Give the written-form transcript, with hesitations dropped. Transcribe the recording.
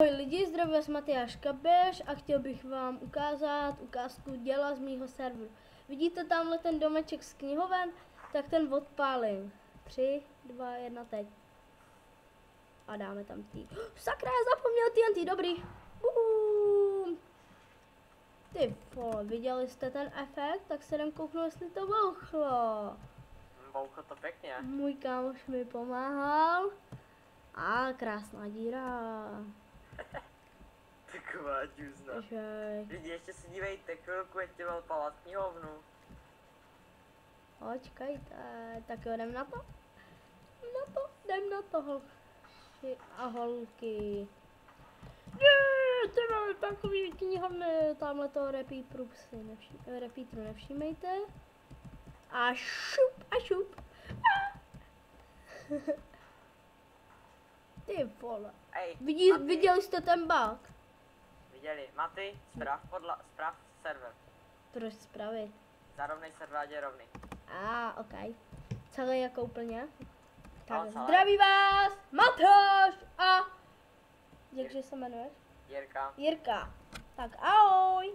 Ahoj lidi, zdravím vás Matyáš Kabeš a chtěl bych vám ukázat ukázku děla z mýho serveru. Vidíte tamhle ten domeček z knihoven? Tak ten odpálím. 3, 2, 1, teď. A dáme tam tý. Sakra, zapomněl TNT, dobrý. Ty vole, viděli jste ten efekt? Tak se jdem kouknout, jestli to bouchlo. Bouchlo to pěkně. Můj kámoš mi pomáhal. A krásná díra. Taková džuzna. Takže... Lidi, ještě se dívejte, chvilku je chtěl palat knihovnu. Počkejte, tak jo, jdem na to. Jdem na to, holky a holky. Ty máme takový knihovny, tamhle toho repeateru nevšímejte. A šup. Ty vole. Ej, Viděli jste ten bug? Viděli. Maty, zpráv server. Proč zpravit? Zarovnej server, ať je rovný. Ok. Celé jako úplně. Tak, celé. zdraví vás, Matyáš a... Jakže se jmenuješ? Jirka. Jirka. Tak ahoj.